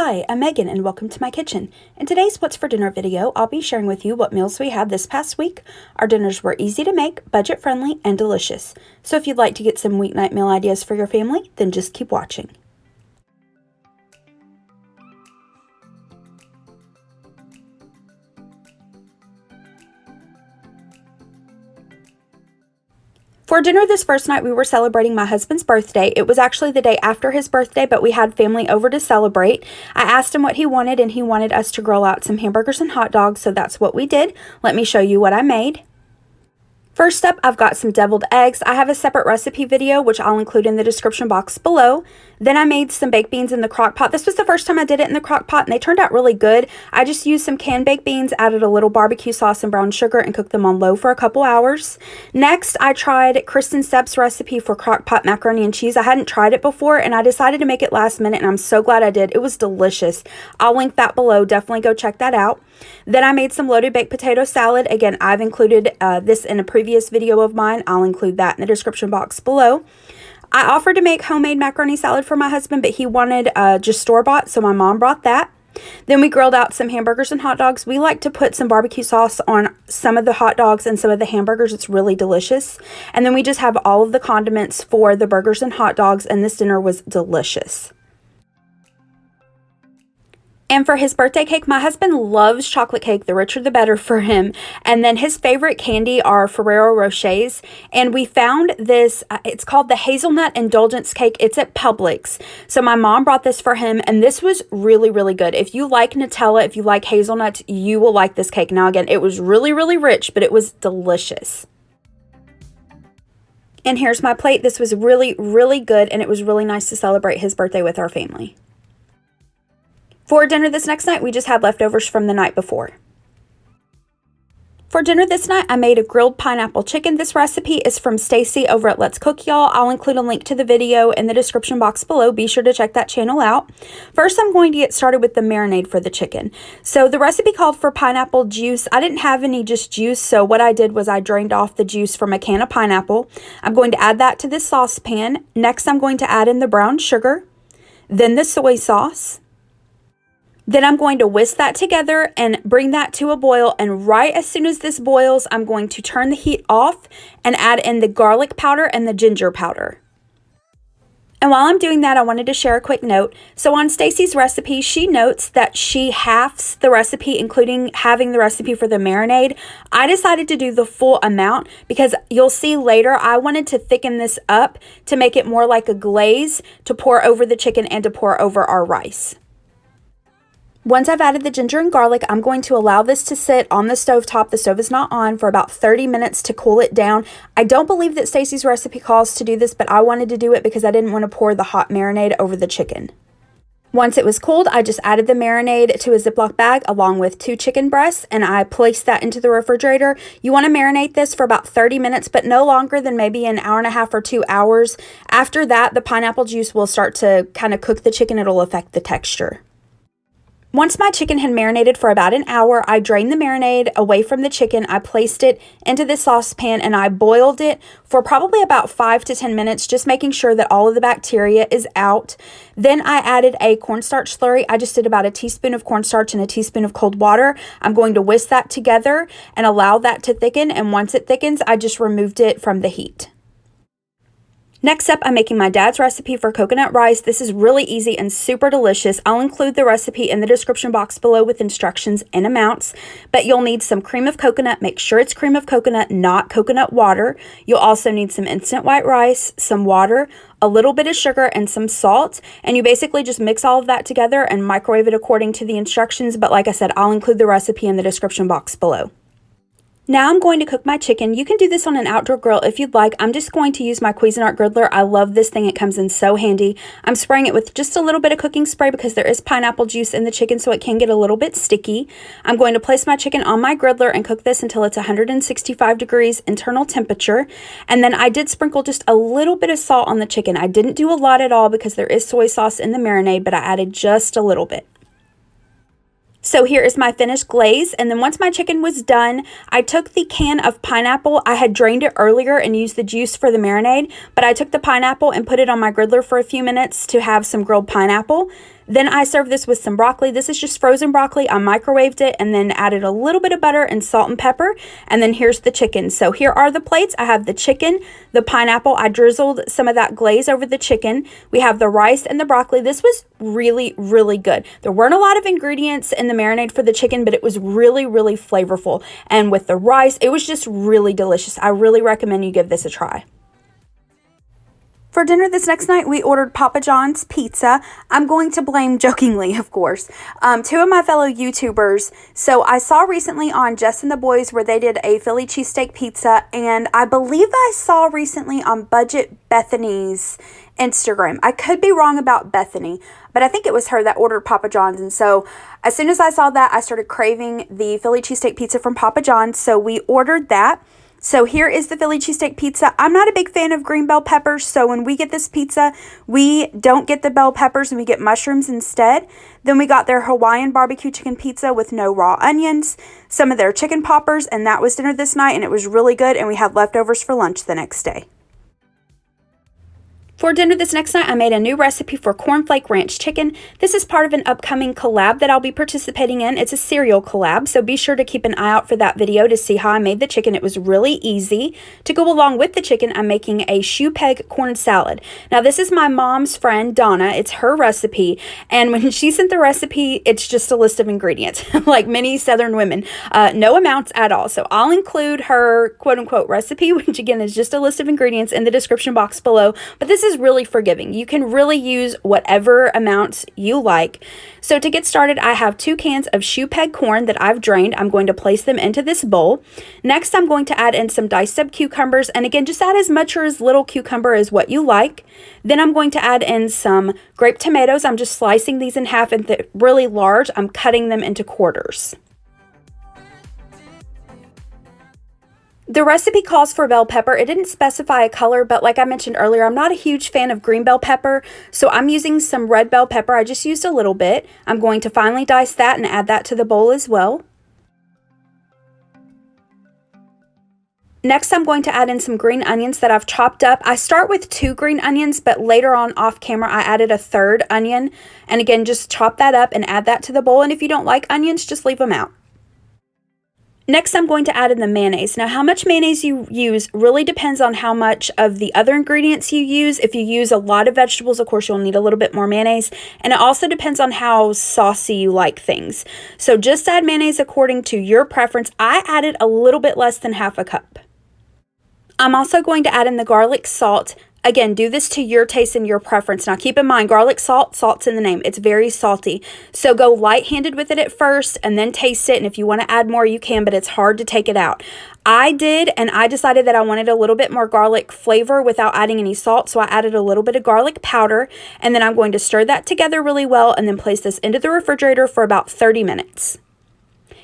Hi, I'm Megan and welcome to my kitchen. In today's What's for Dinner video, I'll be sharing with you what meals we had this past week. Our dinners were easy to make, budget friendly, and delicious. So if you'd like to get some weeknight meal ideas for your family, then just keep watching. For dinner this first night, we were celebrating my husband's birthday. It was actually the day after his birthday, but we had family over to celebrate. I asked him what he wanted, and he wanted us to grill out some hamburgers and hot dogs, so that's what we did. Let me show you what I made. First up, I've got some deviled eggs. I have a separate recipe video, which I'll include in the description box below. Then I made some baked beans in the crock pot. This was the first time I did it in the crock pot, and they turned out really good. I just used some canned baked beans, added a little barbecue sauce and brown sugar, and cooked them on low for a couple hours. Next, I tried Kristen Stepp's recipe for Crockpot Macaroni and Cheese. I hadn't tried it before, and I decided to make it last minute, and I'm so glad I did. It was delicious. I'll link that below. Definitely go check that out. Then I made some loaded baked potato salad. Again, I've included this in a previous video of mine. I'll include that in the description box below. I offered to make homemade macaroni salad for my husband, but he wanted just store-bought, so my mom brought that. Then we grilled out some hamburgers and hot dogs. We like to put some barbecue sauce on some of the hot dogs and some of the hamburgers. It's really delicious. And then we just have all of the condiments for the burgers and hot dogs, and this dinner was delicious. And for his birthday cake, my husband loves chocolate cake. The richer the better for him. And then his favorite candy are Ferrero Rochers. And we found this, it's called the Hazelnut Indulgence Cake. It's at Publix. So my mom brought this for him, and this was really, really good. If you like Nutella, if you like hazelnuts, you will like this cake. Now again, it was really, really rich, but it was delicious. And here's my plate. This was really, really good, and it was really nice to celebrate his birthday with our family. For dinner this next night, we just had leftovers from the night before. For dinner this night, I made a grilled pineapple chicken. This recipe is from Stacy over at Let's Cook Y'all. I'll include a link to the video in the description box below. Be sure to check that channel out. First, I'm going to get started with the marinade for the chicken. So the recipe called for pineapple juice. I didn't have any just juice, so what I did was I drained off the juice from a can of pineapple. I'm going to add that to this saucepan. Next, I'm going to add in the brown sugar, then the soy sauce. Then I'm going to whisk that together and bring that to a boil. And right as soon as this boils, I'm going to turn the heat off and add in the garlic powder and the ginger powder. And while I'm doing that, I wanted to share a quick note. So on Stacy's recipe, she notes that she halves the recipe, including having the recipe for the marinade. I decided to do the full amount because you'll see later, I wanted to thicken this up to make it more like a glaze to pour over the chicken and to pour over our rice. Once I've added the ginger and garlic, I'm going to allow this to sit on the stove top. The stove is not on, for about 30 minutes to cool it down. I don't believe that Stacy's recipe calls to do this, but I wanted to do it because I didn't want to pour the hot marinade over the chicken. Once it was cooled, I just added the marinade to a Ziploc bag along with 2 chicken breasts, and I placed that into the refrigerator. You want to marinate this for about 30 minutes, but no longer than maybe an hour and a half or 2 hours. After that, the pineapple juice will start to kind of cook the chicken. It'll affect the texture. Once my chicken had marinated for about an hour, I drained the marinade away from the chicken. I placed it into the saucepan and I boiled it for probably about 5 to 10 minutes, just making sure that all of the bacteria is out. Then I added a cornstarch slurry. I just did about a teaspoon of cornstarch and a teaspoon of cold water. I'm going to whisk that together and allow that to thicken. And once it thickens, I just removed it from the heat. Next up, I'm making my dad's recipe for coconut rice. This is really easy and super delicious. I'll include the recipe in the description box below with instructions and amounts, but you'll need some cream of coconut. Make sure it's cream of coconut, not coconut water. You'll also need some instant white rice, some water, a little bit of sugar, and some salt, and you basically just mix all of that together and microwave it according to the instructions, but like I said, I'll include the recipe in the description box below. Now I'm going to cook my chicken. You can do this on an outdoor grill if you'd like. I'm just going to use my Cuisinart griddler. I love this thing. It comes in so handy. I'm spraying it with just a little bit of cooking spray because there is pineapple juice in the chicken, so it can get a little bit sticky. I'm going to place my chicken on my griddler and cook this until it's 165 degrees internal temperature. And then I did sprinkle just a little bit of salt on the chicken. I didn't do a lot at all because there is soy sauce in the marinade, but I added just a little bit. So here is my finished glaze, and then once my chicken was done, I took the can of pineapple. I had drained it earlier and used the juice for the marinade, but I took the pineapple and put it on my griddler for a few minutes to have some grilled pineapple. Then I served this with some broccoli. This is just frozen broccoli. I microwaved it and then added a little bit of butter and salt and pepper. And then here's the chicken. So here are the plates. I have the chicken, the pineapple. I drizzled some of that glaze over the chicken. We have the rice and the broccoli. This was really, really good. There weren't a lot of ingredients in the marinade for the chicken, but it was really, really flavorful. And with the rice, it was just really delicious. I really recommend you give this a try. For dinner this next night, we ordered Papa John's pizza. I'm going to blame, jokingly, of course, two of my fellow YouTubers. So I saw recently on Jess and the Boys where they did a Philly cheesesteak pizza, and I believe I saw recently on Budget Bethany's Instagram. I could be wrong about Bethany, but I think it was her that ordered Papa John's. And so as soon as I saw that, I started craving the Philly cheesesteak pizza from Papa John's. So we ordered that. So here is the Philly cheesesteak pizza. I'm not a big fan of green bell peppers, so when we get this pizza, we don't get the bell peppers and we get mushrooms instead. Then we got their Hawaiian barbecue chicken pizza with no raw onions, some of their chicken poppers, and that was dinner this night, and it was really good, and we had leftovers for lunch the next day. For dinner this next night, I made a new recipe for cornflake ranch chicken. This is part of an upcoming collab that I'll be participating in. It's a cereal collab, so be sure to keep an eye out for that video to see how I made the chicken. It was really easy. To go along with the chicken, I'm making a Shoepeg corn salad. Now, this is my mom's friend, Donna. It's her recipe, and when she sent the recipe, it's just a list of ingredients, like many Southern women. No amounts at all. So I'll include her quote-unquote recipe, which again is just a list of ingredients in the description box below, but this is really forgiving. You can really use whatever amounts you like. So to get started, I have 2 cans of Shoepeg corn that I've drained. I'm going to place them into this bowl. Next, I'm going to add in some diced up cucumbers, and again, just add as much or as little cucumber as what you like. Then I'm going to add in some grape tomatoes. I'm just slicing these in half, and they're really large. I'm cutting them into quarters. The recipe calls for bell pepper. It didn't specify a color, but like I mentioned earlier, I'm not a huge fan of green bell pepper, so I'm using some red bell pepper. I just used a little bit. I'm going to finely dice that and add that to the bowl as well. Next, I'm going to add in some green onions that I've chopped up. I start with 2 green onions, but later on off camera, I added a 3rd onion. And again, just chop that up and add that to the bowl. And if you don't like onions, just leave them out. Next, I'm going to add in the mayonnaise. Now, how much mayonnaise you use really depends on how much of the other ingredients you use. If you use a lot of vegetables, of course, you'll need a little bit more mayonnaise. And it also depends on how saucy you like things. So just add mayonnaise according to your preference. I added a little bit less than half a cup. I'm also going to add in the garlic salt. Again, do this to your taste and your preference. Now, keep in mind, garlic salt, salt's in the name. It's very salty. So go light-handed with it at first and then taste it. And if you want to add more, you can, but it's hard to take it out. I did, and I decided that I wanted a little bit more garlic flavor without adding any salt. So I added a little bit of garlic powder, and then I'm going to stir that together really well and then place this into the refrigerator for about 30 minutes.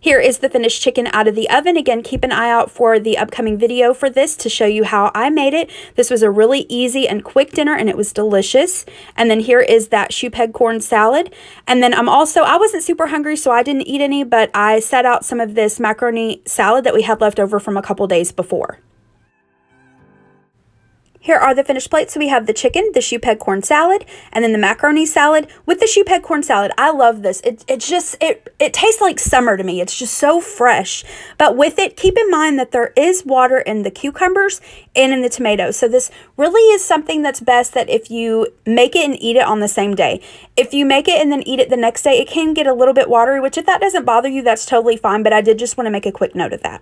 Here is the finished chicken out of the oven. Again, keep an eye out for the upcoming video for this to show you how I made it. This was a really easy and quick dinner, and it was delicious. And then here is that Shoepeg corn salad. And then I wasn't super hungry, so I didn't eat any, but I set out some of this macaroni salad that we had left over from a couple days before. Here are the finished plates. So we have the chicken, the Shoepeg corn salad, and then the macaroni salad with the Shoepeg corn salad. I love this. It tastes like summer to me. It's just so fresh. But with it, keep in mind that there is water in the cucumbers and in the tomatoes. So this really is something that's best that if you make it and eat it on the same day. If you make it and then eat it the next day, it can get a little bit watery, which if that doesn't bother you, that's totally fine. But I did just want to make a quick note of that.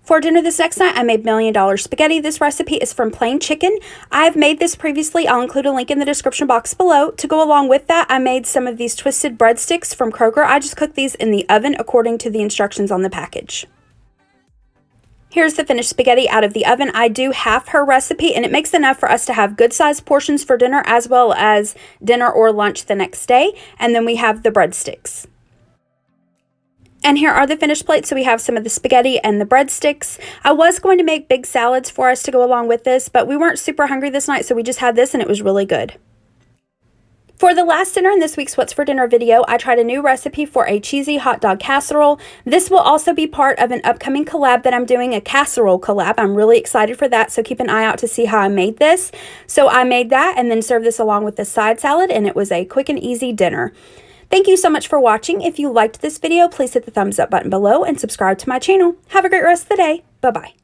For dinner this next night, I made $1 Million spaghetti. This recipe is from plain chicken. I've made this previously. I'll include a link in the description box below. To go along with that, I made some of these twisted breadsticks from Kroger. I just cooked these in the oven according to the instructions on the package. Here's the finished spaghetti out of the oven. I do half her recipe, and it makes enough for us to have good sized portions for dinner as well as dinner or lunch the next day. And then we have the breadsticks. And here are the finished plates. So we have some of the spaghetti and the breadsticks. I was going to make big salads for us to go along with this, but we weren't super hungry this night, so we just had this and it was really good. For the last dinner in this week's What's for Dinner video, I tried a new recipe for a cheesy hot dog casserole. This will also be part of an upcoming collab that I'm doing, a casserole collab. I'm really excited for that, so keep an eye out to see how I made this. So I made that and then served this along with the side salad, and it was a quick and easy dinner. Thank you so much for watching. If you liked this video, please hit the thumbs up button below and subscribe to my channel. Have a great rest of the day. Bye-bye.